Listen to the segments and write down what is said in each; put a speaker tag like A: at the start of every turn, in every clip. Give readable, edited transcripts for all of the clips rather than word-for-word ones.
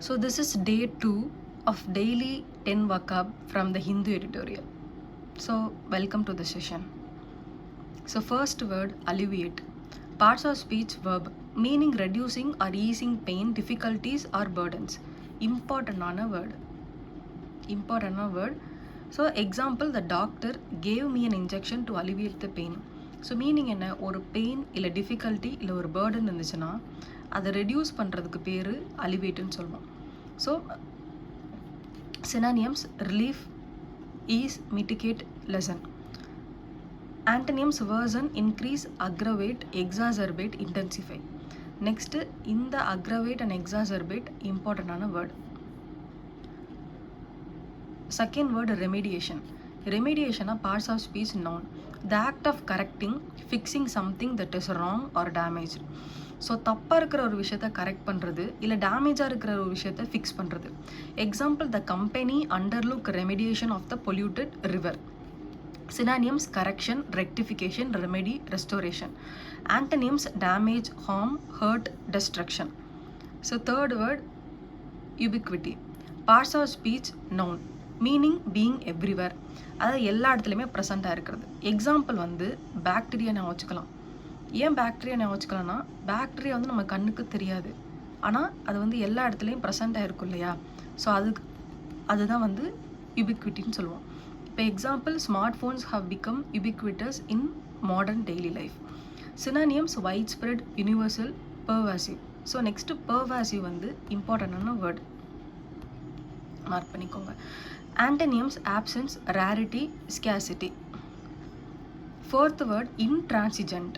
A: So this is day 2 of daily 10 vocab from the Hindu editorial. So welcome to the session. So first word, alleviate. Parts of speech verb, meaning reducing or easing pain, difficulties or burdens. Important word. So example, the doctor gave me an injection to alleviate the pain. So meaning என்ன, ஒரு pain இல்லை difficulty இல்லை ஒரு burden இருந்துச்சுன்னா அதை reduce பண்ணுறதுக்கு பேர் அலிவேட்டுன்னு சொல்லுவோம். So synonyms, relief, ease, mitigate, lessen. Antonyms, worsen, increase, aggravate, exacerbate, intensify. Next இந்த அக்ரவேட் அண்ட் எக்ஸாசர்பேட் இம்பார்ட்டண்டான வேர்டு. Second word, remediation. ரெமிடியேஷனா parts of speech noun. The act of correcting, fixing something that is wrong or damaged. So தப்பாக இருக்கிற ஒரு விஷயத்தை correct பண்ணுறது இல்லை டேமேஜாக இருக்கிற ஒரு விஷயத்தை ஃபிக்ஸ் பண்ணுறது. Example, the company undertook remediation of the polluted river. Synonyms, correction, rectification, remedy, restoration. Antonyms, damage, harm, hurt, destruction. So third word, ubiquity. Parts of speech noun, meaning being everywhere, அதாவது எல்லா இடத்துலையுமே ப்ரெசண்ட்டாக இருக்கிறது. Example வந்து bacteria நான் வச்சுக்கலாம். ஏன் bacteria நான் வச்சுக்கலாம்னா, bacteria வந்து நம்ம கண்ணுக்கு தெரியாது, ஆனால் அது வந்து எல்லா இடத்துலையும் ப்ரெசண்ட்டாக இருக்கும் இல்லையா. ஸோ அதுதான் வந்து யுபிக்விட்டின்னு சொல்லுவோம். இப்போ example, smart phones have become ubiquitous in modern daily life. Synonyms, widespread, universal, pervasive. So next pervasive வந்து இம்பார்ட்டண்டான வேர்டு, மார்க் பண்ணிக்கோங்க. Antonyms, absence, rarity, scarcity. Fourth word, intransigent.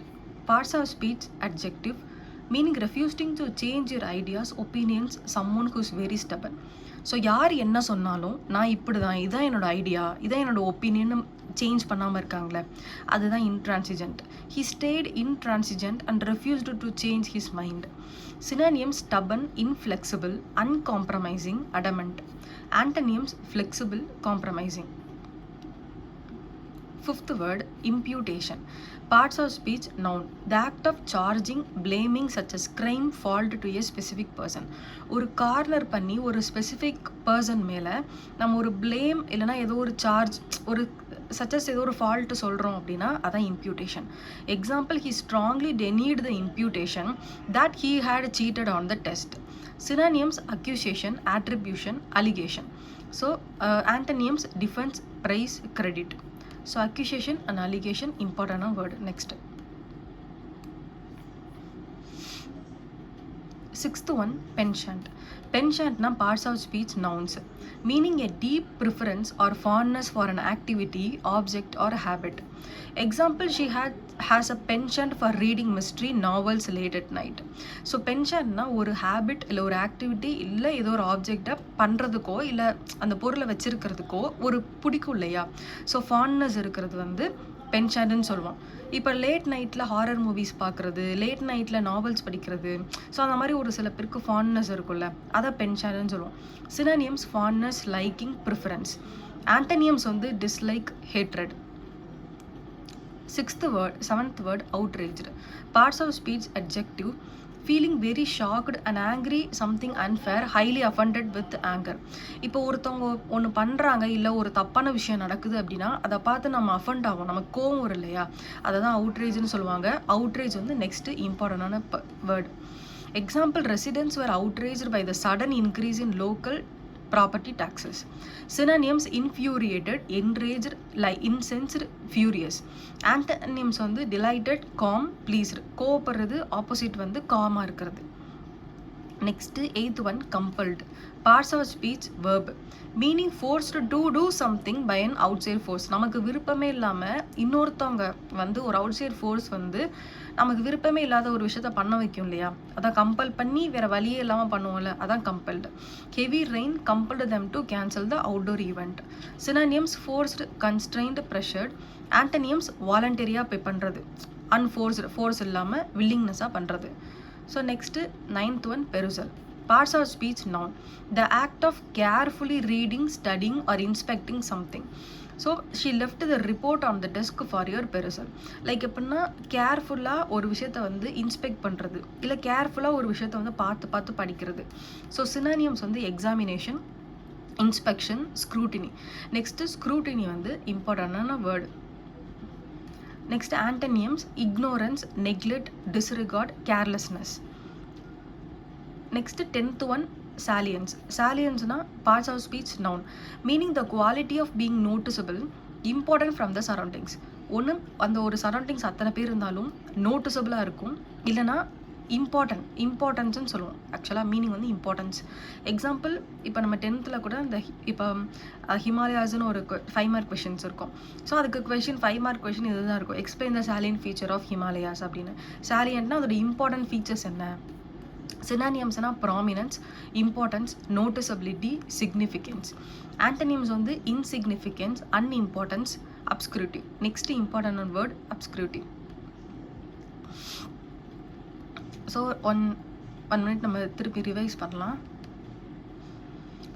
A: Parts of speech adjective, meaning refusing to change your ideas, opinions, someone who is very stubborn. So யார் என்ன சொன்னாலும் நான் இப்படி தான், இதான் என்னோட ஐடியா, இதான் என்னோட ஒப்பீனியன் சேஞ்ச் பண்ணாமல் இருக்காங்களே, அதுதான் intransigent. He stayed intransigent and refused to change his mind. Synonyms, stubborn, inflexible, uncompromising, adamant. Antonyms, flexible, compromising. Fifth word, imputation. Parts of speech noun, the act of charging, blaming such as crime, fault to a specific person. ஒரு corner பண்ணி ஒரு specific person மேலே நம்ம ஒரு blame இல்லைனா ஏதோ ஒரு charge, ஒரு சச்சஸ் ஏதோ ஒரு ஃபால்ட்டு சொல்கிறோம் அப்படின்னா அதான் imputation. Example, he strongly denied the imputation that he had cheated on the test. Synonyms, accusation, attribution, allegation. So antonyms, defense, praise, credit. So accusation and allegation important word. Next, sixth one, penchant. Penchant na parts of speech nouns, meaning a deep preference or fondness for an activity, object or habit. Example, she has a penchant for reading mystery novels late at night. So பென்ஷன்னா ஒரு habit இல்லை ஒரு activity இல்லை ஏதோ ஒரு ஆப்ஜெக்டை பண்ணுறதுக்கோ இல்லை அந்த பொருளை வச்சுருக்கிறதுக்கோ ஒரு பிடிக்கும் இல்லையா. ஸோ ஃபாண்ட்னஸ் இருக்கிறது வந்து பென்ஷன்ட்னு சொல்லுவோம். இப்போ லேட் நைட்டில் ஹாரர் மூவிஸ் பார்க்குறது, லேட் நைட்டில் நாவல்ஸ் படிக்கிறது, ஸோ அந்த மாதிரி ஒரு சில பேருக்கு ஃபாண்ட்னஸ் இருக்கும்ல, அதை பென்ஷன்ட்னு சொல்லுவோம். Synonyms, fondness, liking, preference. Antonyms வந்து dislike, hatred. Seventh word, outraged. Parts of speech adjective, feeling very shocked and angry, something unfair, highly offended with anger. இப்போ ஒருத்தவங்க ஒன்று பண்ணுறாங்க இல்லை ஒரு தப்பான விஷயம் நடக்குது அப்படின்னா அதை பார்த்து நம்ம அஃபண்ட் ஆகும், நமக்கு கோவம் வரும் இல்லையா, அதை தான் அவுட்ரேஜ்னு சொல்லுவாங்க. அவுட்ரேஜ் வந்து நெக்ஸ்ட்டு இம்பார்ட்டண்டான word. Example, residents were outraged by the sudden increase in local property taxes. Synonyms, infuriated, enraged, incensed, furious. Antonyms வந்து delighted, calm, pleased. கோவப்படுறது ஆப்போசிட் வந்து காமாக இருக்கிறது. Next, eighth one, compelled. Parts of speech verb, meaning forced to do something by an outside force. நமக்கு விருப்பமே இல்லாமல் இன்னொருத்தவங்க வந்து ஒரு அவுட்சைட் ஃபோர்ஸ் வந்து நமக்கு விருப்பமே இல்லாத ஒரு விஷயத்த பண்ண வைக்கும் இல்லையா, அதான் கம்பல் பண்ணி வேற வழியே இல்லாமல் பண்ணுவோம்ல, அதான் compelled. Heavy rain compelled them to cancel the outdoor event. Synonyms, forced, constrained, pressured. Antonyms, வாலண்டரியாக போய் பண்ணுறது, unforced, ஃபோர்ஸ் இல்லாமல் வில்லிங்னஸாக பண்ணுறது. So next ninth one, perusal. Parts of speech noun, the act of carefully reading, studying or inspecting something. So she left the report on the desk for your perusal. Like எப்படின்னா கேர்ஃபுல்லாக ஒரு விஷயத்த வந்து inspect பண்ணுறது, இல்லை கேர்ஃபுல்லாக ஒரு விஷயத்த வந்து பார்த்து பார்த்து படிக்கிறது. ஸோ சினானியம்ஸ் வந்து examination, inspection, scrutiny. Next scrutiny வந்து இம்பார்ட்டண்டான word. Next antonyms ignorance, neglect, disregard, carelessness. Next 10th one salience. Salienceனா parts of speech noun, meaning the quality of being noticeable, important from the surroundings. ஒன்று அந்த ஒரு surroundings அத்தனை பேர் இருந்தாலும் நோட்டிசபிளாக இருக்கும், இல்லைனா இம்பார்ட்டன்ஸ்ன்னு சொல்லுவோம். ஆக்சுவலாக மீனிங் வந்து இம்பார்ட்டன்ஸ். எக்ஸாம்பிள், இப்போ நம்ம 10th கூட இந்த இப்போ ஹிமாலயாஸ்னு ஒரு 5 மார்க் கொஷின்ஸ் இருக்கும். ஸோ அதுக்கு கொஷின் 5 மார்க் கொஷின் இதுதான் இருக்கும், explain the salient feature of Himalayas அப்படின்னு. சாலியன்ட்னா அதோட இம்பார்ட்டன்ட் ஃபீச்சர்ஸ் என்ன. சினானியம்ஸ்னா prominence, importance, noticeability, significance. Antonyms வந்து insignificance, unimportance, obscurity. Next important word obscurity. So one minute நம்ம திருப்பி ரிவைஸ் பண்ணலாம்.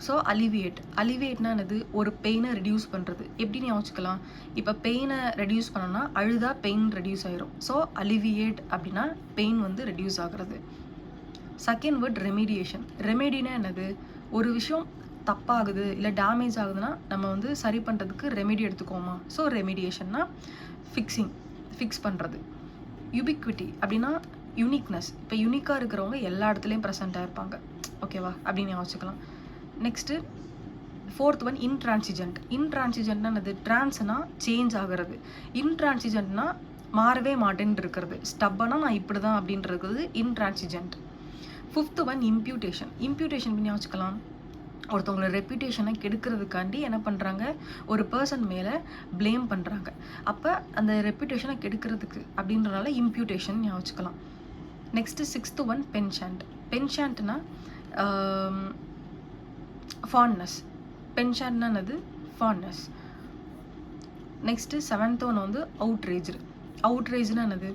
A: ஸோ அலிவியேட்னா என்னது, ஒரு பெயினை ரெடியூஸ் பண்ணுறது. எப்படி நீ யோசிக்கலாம், இப்போ பெயினை ரெடியூஸ் பண்ணோன்னா அழுதா பெயின் ரெடியூஸ் ஆகிரும். ஸோ அலிவியேட் அப்படின்னா பெயின் வந்து ரெடியூஸ் ஆகிறது. Second word remediation. ரெமெடினா என்னது, ஒரு விஷயம் தப்பாகுது இல்லை டேமேஜ் ஆகுதுன்னா நம்ம வந்து சரி பண்ணுறதுக்கு ரெமெடி எடுத்துக்கோமா. ஸோ ரெமிடியேஷன்னா ஃபிக்ஸ் பண்ணுறது. யுபிக்விட்டி அப்படின்னா யூனிக்னஸ். இப்போ யூனிக்காக இருக்கிறவங்க எல்லா இடத்துலையும் ப்ரெசென்ட்டாக இருப்பாங்க, ஓகேவா, அப்படின்னு யோசிக்கலாம். Next 4th one இன்ட்ரான்சிஜென்ட். இன்ட்ரான்சிஜென்ட்னா என்னது, ட்ரான்ஸ்னா சேஞ்ச் ஆகிறது, இன்ட்ரான்சிஜென்ட்னா மாறவே மாட்டேன்னு இருக்கிறது, ஸ்டப்பனா நான் இப்படி தான் அப்படின்றது இன்ட்ரான்சிஜென்ட். 5th one imputation. இம்ப்யூட்டேஷன் பண்ணி யோசிக்கலாம், ஒருத்தவங்களோட ரெப்யூட்டேஷனை கெடுக்கிறதுக்காண்டி என்ன பண்ணுறாங்க, ஒரு பர்சன் மேலே ப்ளேம் பண்ணுறாங்க. அப்போ அந்த ரெப்யூட்டேஷனை கெடுக்கிறதுக்கு அப்படின்றனால இம்ப்யூட்டேஷன் யோசிக்கலாம். Next 6th one பென்ஷாண்ட். பென்ஷாண்ட்னா ஃபாண்ட்னஸ். பென்ஷாண்ட்னா என்னது, ஃபாண்ட்னஸ். நெக்ஸ்ட்டு 7th ஒன் வந்து அவுட்ரேஜ்டு. அவுட்ரேஜ்னா என்னது,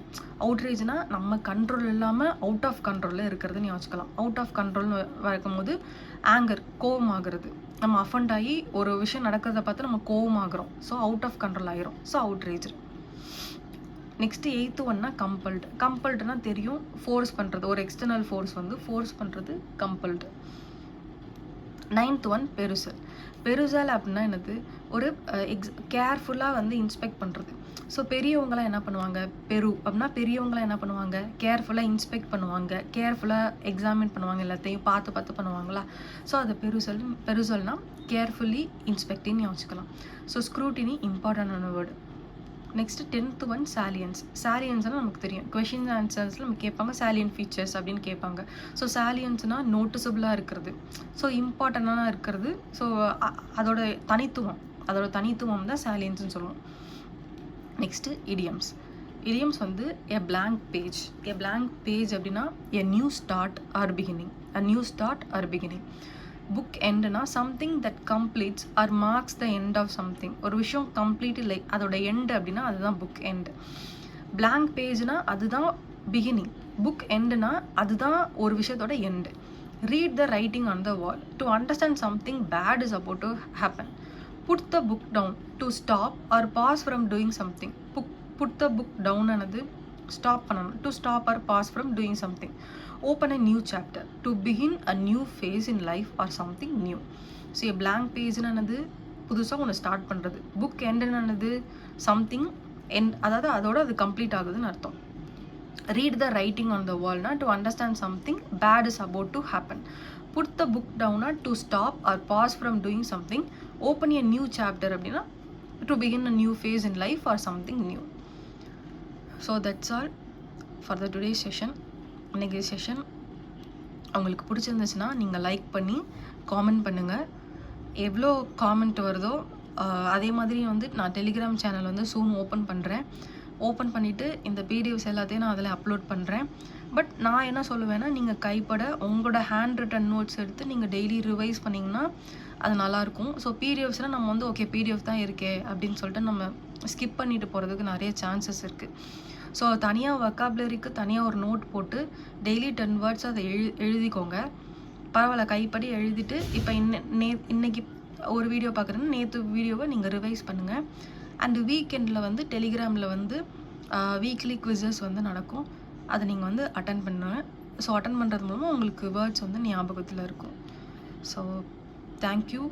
A: அவுட்ரேஜ்னா நம்ம கண்ட்ரோல் இல்லாமல் அவுட் ஆஃப் கண்ட்ரோலில் இருக்கிறதுன்னு யோசிக்கலாம். அவுட் ஆஃப் கண்ட்ரோல்னு இருக்கும்போது ஆங்கர், கோவம் ஆகிறது. நம்ம அஃபண்ட் ஆகி ஒரு விஷயம் நடக்கிறத பார்த்து நம்ம கோவம் ஆகிறோம், ஸோ அவுட் ஆஃப் கண்ட்ரோல் ஆகிரும், ஸோ அவுட்ரேஜ். நெக்ஸ்ட்டு 8th ஒன்னா கம்பல்டு. கம்பல்டுனா தெரியும், ஃபோர்ஸ் பண்ணுறது, ஒரு எக்ஸ்டர்னல் ஃபோர்ஸ் வந்து ஃபோர்ஸ் பண்ணுறது compelled. 9th one perusal. Perusal அப்படின்னா என்னது, ஒரு கேர்ஃபுல்லாக வந்து இன்ஸ்பெக்ட் பண்ணுறது. ஸோ பெரியவங்களாம் என்ன பண்ணுவாங்க, அப்படின்னா பெரியவங்களாம் என்ன பண்ணுவாங்க, கேர்ஃபுல்லாக இன்ஸ்பெக்ட் பண்ணுவாங்க, கேர்ஃபுல்லாக எக்ஸாமின் பண்ணுவாங்க, எல்லாத்தையும் பார்த்து பண்ணுவாங்களா. ஸோ அது பெருசல்னா கேர்ஃபுல்லி இன்ஸ்பெக்டின்னு யோசிக்கலாம். ஸோ ஸ்க்ரூட்டினி இம்பார்ட்டண்டான word. Next 10th one salience. சாலியன்ஸ்னால் நமக்கு தெரியும், கொஷின் ஆன்சர்ஸில் நம்ம கேட்பாங்க சாலியன் ஃபீச்சர்ஸ் அப்படின்னு கேட்பாங்க. ஸோ சாலியன்ஸ்னால் நோட்டிசபிளாக இருக்கிறது, ஸோ இம்பார்ட்டண்டான இருக்கிறது. ஸோ அதோட தனித்துவம் தான் சாலியன்ஸ்னு சொல்லுவோம். Next idioms. இடியம்ஸ் வந்து எ பிளாங்க் பேஜ் அப்படின்னா a new start or beginning. Book எண்டுனா something that completes or marks the end of something. ஒரு விஷயம் கம்ப்ளீட் இல்லை, அதோட எண்டு அப்படின்னா அதுதான் புக் எண்டு. பிளாங்க் பேஜ்னா அதுதான் பிகினிங், புக் எண்டுனா அதுதான் ஒரு விஷயத்தோட end. Read the writing on the wall to understand something bad is about to happen. Put the book down to stop or pause from doing something. Put the book down ஆனது stop பண்ணணும், to stop or pause from doing something. Open a new chapter, to begin a new phase in life or something new. So a blank page என்னது, புதுசாக ஒன்று start பண்ணுறது. Book என்னது, something end, அதாவது அதோட அது கம்ப்ளீட் ஆகுதுன்னு அர்த்தம். Read the writing on the வால்னா to understand something bad is about to happen. Put the book டவுனா to stop or pause from doing something. Open a new chapter அப்படின்னா to begin a new phase in life or something new. So that's all for the today session. இன்றைக்கி session உங்களுக்கு பிடிச்சிருந்துச்சுன்னா நீங்கள் like பண்ணி comment பண்ணுங்கள். எவ்வளோ comment வருதோ அதே மாதிரி வந்து நான் டெலிகிராம் சேனல் வந்து சூன் ஓப்பன் பண்ணிவிட்டு இந்த பிடிஎஃப்ஸ் எல்லாத்தையும் நான் அதில் அப்லோட் பண்ணுறேன். பட் நான் என்ன சொல்லுவேன்னா, நீங்கள் கைப்பட உங்களோட ஹேண்ட் ரிட்டன் நோட்ஸ் எடுத்து நீங்கள் டெய்லி ரிவைஸ் பண்ணிங்கன்னா அது நல்லாயிருக்கும். ஸோ பிடிஎஃப்ஸ்னால் நம்ம வந்து ஓகே பிடிஎஃப் தான் இருக்கே அப்படின்னு சொல்லிட்டு நம்ம ஸ்கிப் பண்ணிட்டு போகிறதுக்கு நிறைய சான்சஸ் இருக்குது. ஸோ தனியாக வொக்காபுலரிக்கு தனியாக ஒரு நோட் போட்டு டெய்லி 10 வேர்ட்ஸ் அதை எழுதிக்கோங்க. பரவாயில்ல, கைப்படி எழுதிட்டு இப்போ இன்னைக்கு ஒரு வீடியோ பார்க்குறேன்னா நேற்று வீடியோவை நீங்கள் ரிவைஸ் பண்ணுங்கள். அண்டு வீக்கெண்டில் வந்து டெலிகிராமில் வந்து வீக்லி குவிசஸ் வந்து நடக்கும். அதை நீங்கள் வந்து அட்டன் பண்ணுவேன். ஸோ அட்டன் பண்ணுறது மூலமாக உங்களுக்கு வேர்ட்ஸ் வந்து ஞாபகத்தில் இருக்கும். So thank you.